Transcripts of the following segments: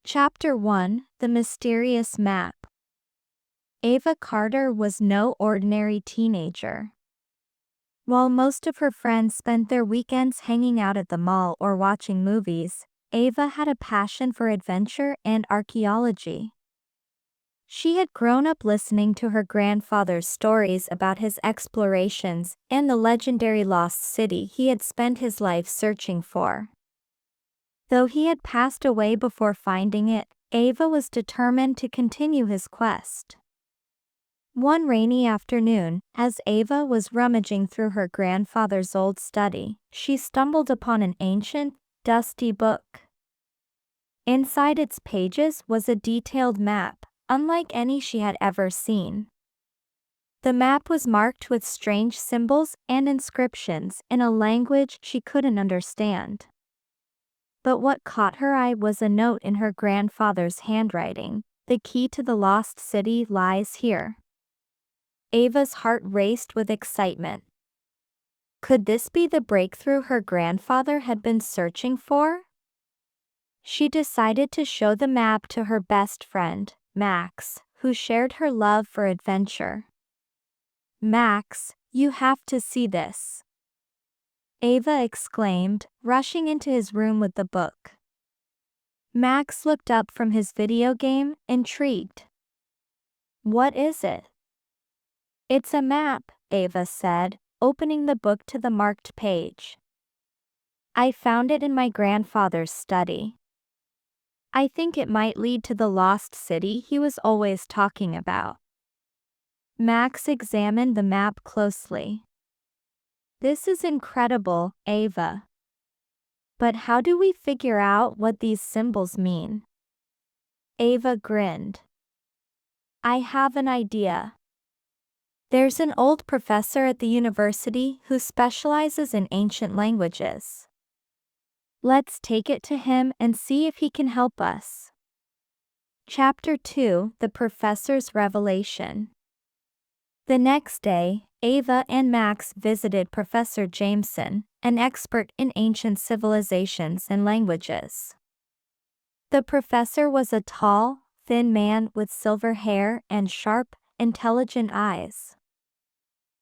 Chapter 1: The Mysterious Map. Ava Carter was no ordinary teenager. While most of her friends spent their weekends hanging out at the mall or watching movies, Ava had a passion for adventure and archaeology. She had grown up listening to her grandfather's stories about his explorations and the legendary lost city he had spent his life searching for. Though he had passed away before finding it, Ava was determined to continue his quest. One rainy afternoon, as Ava was rummaging through her grandfather's old study, she stumbled upon an ancient, dusty book. Inside its pages was a detailed map, unlike any she had ever seen. The map was marked with strange symbols and inscriptions in a language she couldn't understand. But what caught her eye was a note in her grandfather's handwriting: "The key to the lost city lies here." Ava's heart raced with excitement. Could this be the breakthrough her grandfather had been searching for? She decided to show the map to her best friend, Max, who shared her love for adventure. "Max, you have to see this," Ava exclaimed, rushing into his room with the book. Max looked up from his video game, intrigued. "What is it?" "It's a map," Ava said, opening the book to the marked page. "I found it in my grandfather's study. I think it might lead to the lost city he was always talking about." Max examined the map closely. "This is incredible, Ava. But how do we figure out what these symbols mean?" Ava grinned. "I have an idea. There's an old professor at the university who specializes in ancient languages. Let's take it to him and see if he can help us." Chapter 2: The Professor's Revelation. The next day, Ava and Max visited Professor Jameson, an expert in ancient civilizations and languages. The professor was a tall, thin man with silver hair and sharp, intelligent eyes.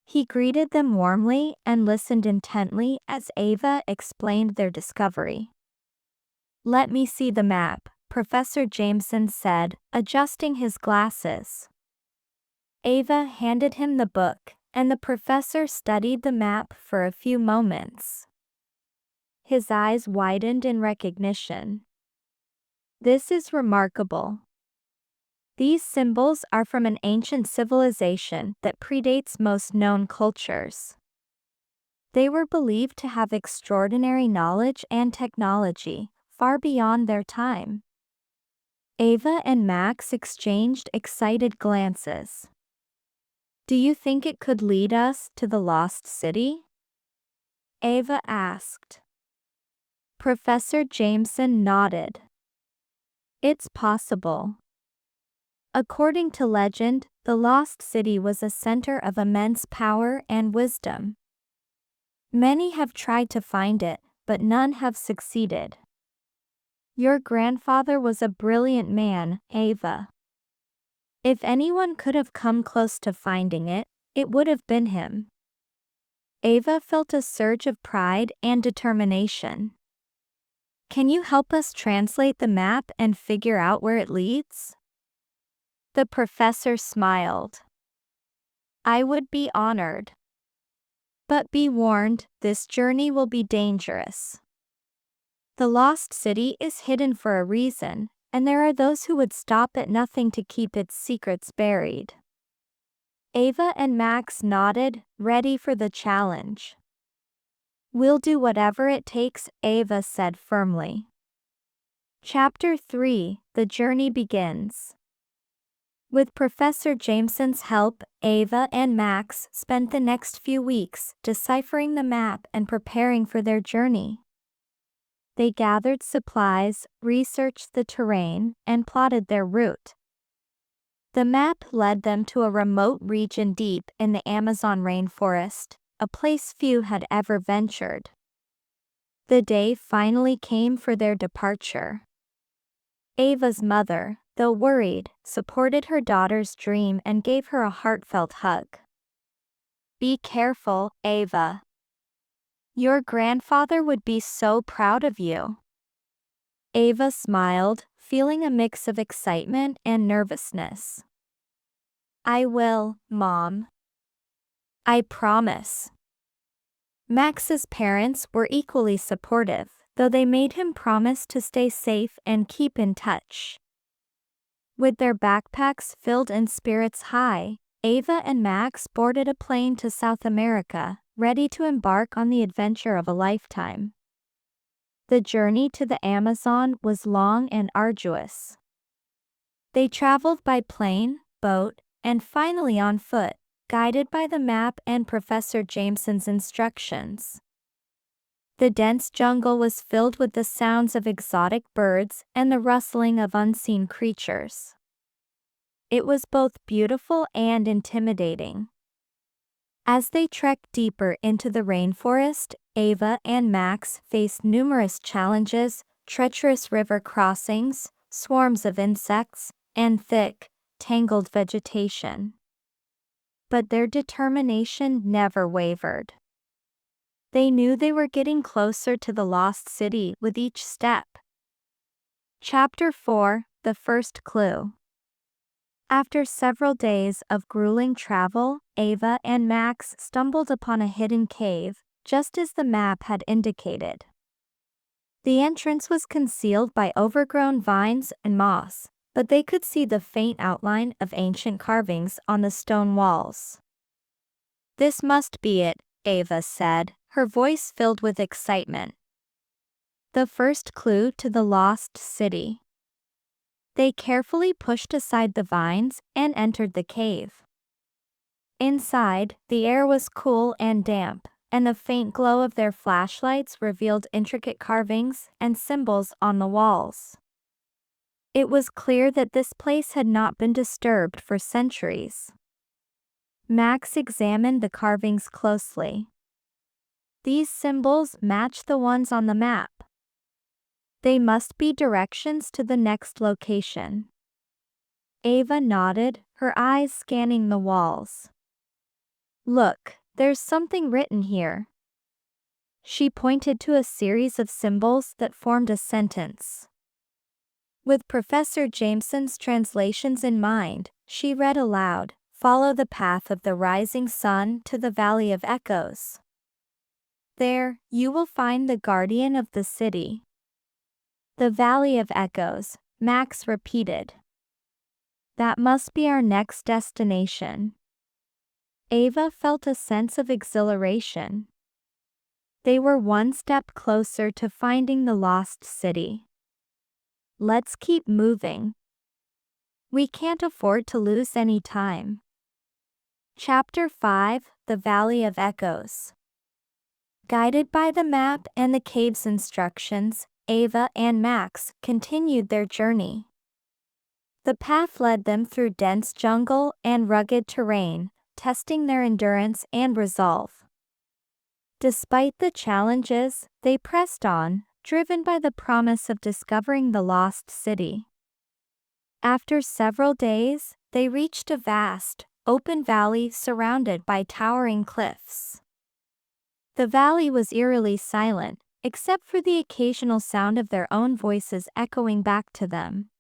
He greeted them warmly and listened intently as Ava explained their discovery. "Let me see the map," Professor Jameson said, adjusting his glasses. Ava handed him the book, and the professor studied the map for a few moments. His eyes widened in recognition. "This is remarkable. These symbols are from an ancient civilization that predates most known cultures. They were believed to have extraordinary knowledge and technology, far beyond their time." Ava and Max exchanged excited glances. "Do you think it could lead us to the lost city?" Ava asked. Professor Jameson nodded. "It's possible. According to legend, the lost city was a center of immense power and wisdom. Many have tried to find it, but none have succeeded. Your grandfather was a brilliant man, Ava. If anyone could have come close to finding it, it would have been him." Ava felt a surge of pride and determination. "Can you help us translate the map and figure out where it leads?" The professor smiled. "I would be honored. But be warned, this journey will be dangerous. The lost city is hidden for a reason, and there are those who would stop at nothing to keep its secrets buried." Ava and Max nodded, ready for the challenge. "We'll do whatever it takes," Ava said firmly. Chapter 3: The Journey Begins. With Professor Jameson's help, Ava and Max spent the next few weeks deciphering the map and preparing for their journey. They gathered supplies, researched the terrain, and plotted their route. The map led them to a remote region deep in the Amazon rainforest, a place few had ever ventured. The day finally came for their departure. Ava's mother, though worried, supported her daughter's dream and gave her a heartfelt hug. "Be careful, Ava. Your grandfather would be so proud of you." Ava smiled, feeling a mix of excitement and nervousness. "I will, Mom. I promise." Max's parents were equally supportive, though they made him promise to stay safe and keep in touch. With their backpacks filled and spirits high, Ava and Max boarded a plane to South America, ready to embark on the adventure of a lifetime. The journey to the Amazon was long and arduous. They traveled by plane, boat, and finally on foot, guided by the map and Professor Jameson's instructions. The dense jungle was filled with the sounds of exotic birds and the rustling of unseen creatures. It was both beautiful and intimidating. As they trekked deeper into the rainforest, Ava and Max faced numerous challenges: treacherous river crossings, swarms of insects, and thick, tangled vegetation. But their determination never wavered. They knew they were getting closer to the lost city with each step. Chapter 4: The First Clue. After several days of grueling travel, Ava and Max stumbled upon a hidden cave, just as the map had indicated. The entrance was concealed by overgrown vines and moss, but they could see the faint outline of ancient carvings on the stone walls. "This must be it," Ava said, her voice filled with excitement. "The first clue to the lost city." They carefully pushed aside the vines and entered the cave. Inside, the air was cool and damp, and the faint glow of their flashlights revealed intricate carvings and symbols on the walls. It was clear that this place had not been disturbed for centuries. Max examined the carvings closely. These symbols matched the ones on the map. They must be directions to the next location. Ava nodded, her eyes scanning the walls. "Look, there's something written here." She pointed to a series of symbols that formed a sentence. With Professor Jameson's translations in mind, she read aloud, "Follow the path of the rising sun to the Valley of Echoes. There, you will find the guardian of the city." "The Valley of Echoes," Max repeated. "That must be our next destination." Ava felt a sense of exhilaration. They were one step closer to finding the lost city. "Let's keep moving. We can't afford to lose any time." Chapter 5: The Valley of Echoes. Guided by the map and the cave's instructions, Ava and Max continued their journey. The path led them through dense jungle and rugged terrain, testing their endurance and resolve. Despite the challenges, they pressed on, driven by the promise of discovering the lost city. After several days, they reached a vast, open valley surrounded by towering cliffs. The valley was eerily silent, except for the occasional sound of their own voices echoing back to them.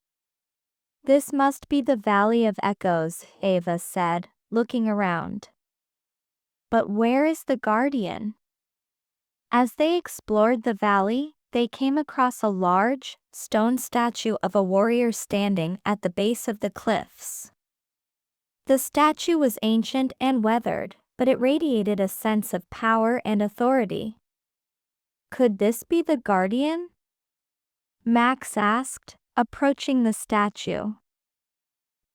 "This must be the Valley of Echoes," Ava said, looking around. "But where is the guardian?" As they explored the valley, they came across a large, stone statue of a warrior standing at the base of the cliffs. The statue was ancient and weathered, but it radiated a sense of power and authority. "Could this be the guardian?" Max asked, approaching the statue.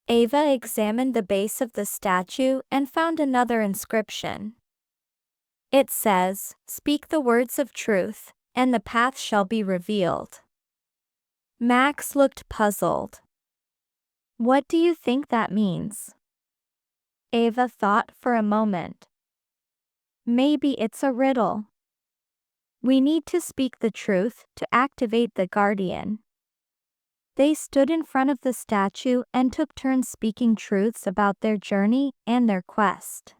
Ava examined the base of the statue and found another inscription. It says, "Speak the words of truth, and the path shall be revealed." Max looked puzzled. "What do you think that means?" Ava thought for a moment. "Maybe it's a riddle. We need to speak the truth to activate the guardian." They stood in front of the statue and took turns speaking truths about their journey and their quest.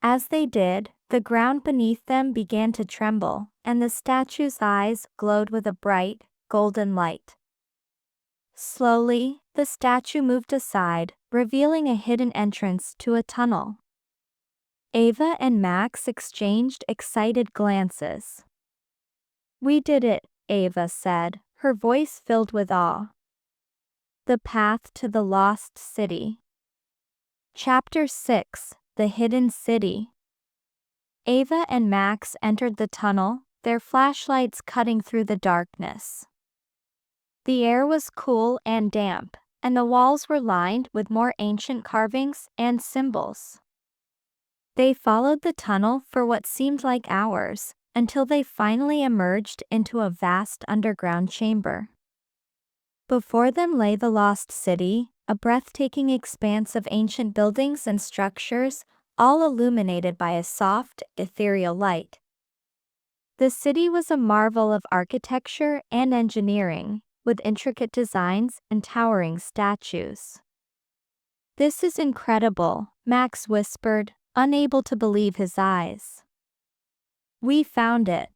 As they did, the ground beneath them began to tremble, and the statue's eyes glowed with a bright, golden light. Slowly, the statue moved aside, revealing a hidden entrance to a tunnel. Ava and Max exchanged excited glances. "We did it," Ava said, her voice filled with awe. The Path to the Lost City. Chapter 6: The Hidden City. Ava and Max entered the tunnel, their flashlights cutting through the darkness. The air was cool and damp, and the walls were lined with more ancient carvings and symbols. They followed the tunnel for what seemed like hours, until they finally emerged into a vast underground chamber. Before them lay the lost city, a breathtaking expanse of ancient buildings and structures, all illuminated by a soft, ethereal light. The city was a marvel of architecture and engineering, with intricate designs and towering statues. "This is incredible," Max whispered, unable to believe his eyes. "We found it.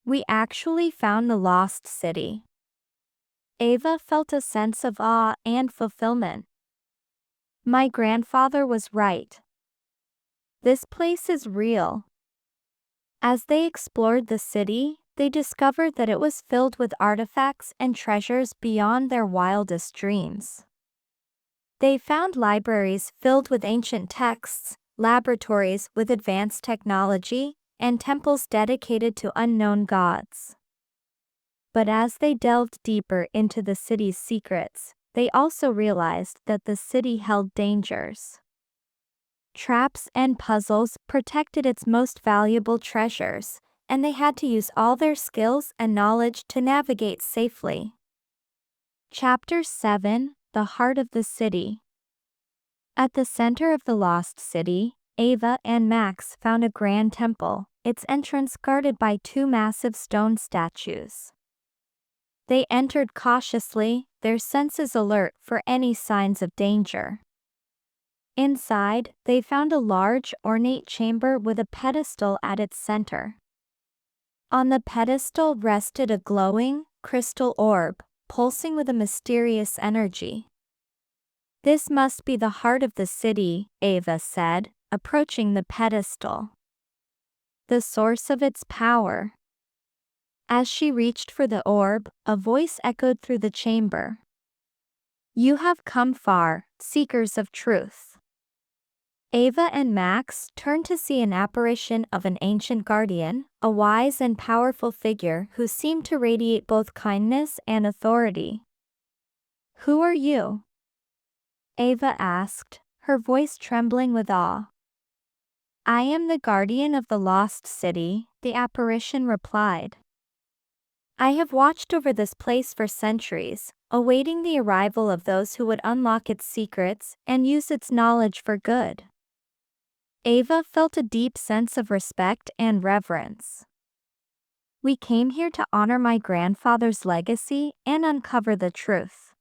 We actually found the lost city." Ava felt a sense of awe and fulfillment. "My grandfather was right. This place is real." As they explored the city, they discovered that it was filled with artifacts and treasures beyond their wildest dreams. They found libraries filled with ancient texts, laboratories with advanced technology, and temples dedicated to unknown gods. But as they delved deeper into the city's secrets, they also realized that the city held dangers. Traps and puzzles protected its most valuable treasures, and they had to use all their skills and knowledge to navigate safely. Chapter 7: The Heart of the City. At the center of the lost city, Ava and Max found a grand temple, its entrance guarded by two massive stone statues. They entered cautiously, their senses alert for any signs of danger. Inside, they found a large, ornate chamber with a pedestal at its center. On the pedestal rested a glowing, crystal orb, pulsing with a mysterious energy. "This must be the heart of the city," Ava said, approaching the pedestal. "The source of its power." As she reached for the orb, a voice echoed through the chamber. "You have come far, seekers of truth." Ava and Max turned to see an apparition of an ancient guardian, a wise and powerful figure who seemed to radiate both kindness and authority. "Who are you?" Ava asked, her voice trembling with awe. "I am the guardian of the lost city," the apparition replied. "I have watched over this place for centuries, awaiting the arrival of those who would unlock its secrets and use its knowledge for good." Ava felt a deep sense of respect and reverence. "We came here to honor my grandfather's legacy and uncover the truth.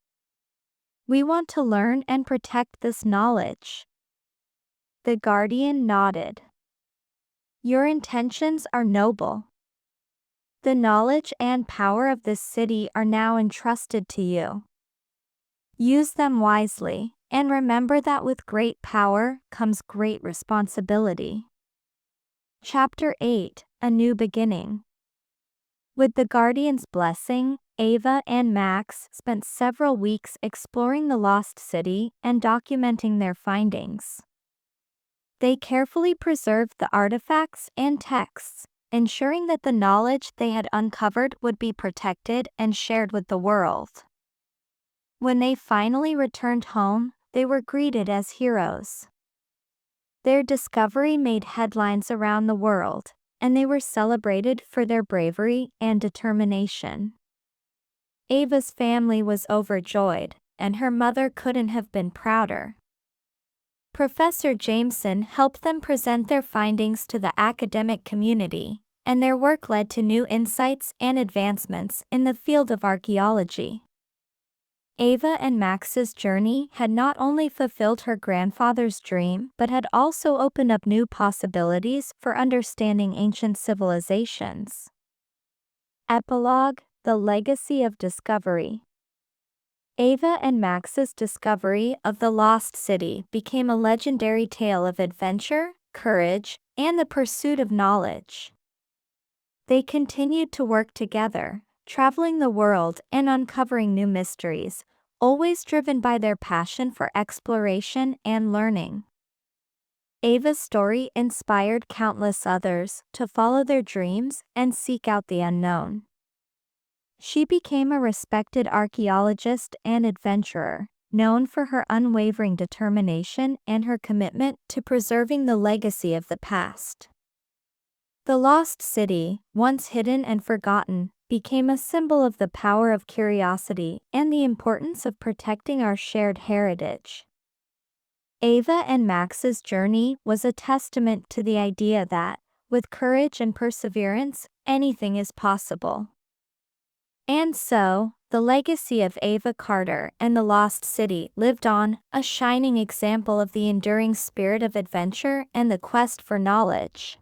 We want to learn and protect this knowledge." The guardian nodded. "Your intentions are noble. The knowledge and power of this city are now entrusted to you. Use them wisely, and remember that with great power comes great responsibility." Chapter 8: A New Beginning. With the Guardian's blessing, Ava and Max spent several weeks exploring the lost city and documenting their findings. They carefully preserved the artifacts and texts, ensuring that the knowledge they had uncovered would be protected and shared with the world. When they finally returned home, they were greeted as heroes. Their discovery made headlines around the world, and they were celebrated for their bravery and determination. Ava's family was overjoyed, and her mother couldn't have been prouder. Professor Jameson helped them present their findings to the academic community, and their work led to new insights and advancements in the field of archaeology. Ava and Max's journey had not only fulfilled her grandfather's dream but had also opened up new possibilities for understanding ancient civilizations. Epilogue: The Legacy of Discovery. Ava and Max's discovery of the lost city became a legendary tale of adventure, courage, and the pursuit of knowledge. They continued to work together, traveling the world and uncovering new mysteries, always driven by their passion for exploration and learning. Ava's story inspired countless others to follow their dreams and seek out the unknown. She became a respected archaeologist and adventurer, known for her unwavering determination and her commitment to preserving the legacy of the past. The lost city, once hidden and forgotten, became a symbol of the power of curiosity and the importance of protecting our shared heritage. Ava and Max's journey was a testament to the idea that, with courage and perseverance, anything is possible. And so, the legacy of Ava Carter and the Lost City lived on, a shining example of the enduring spirit of adventure and the quest for knowledge.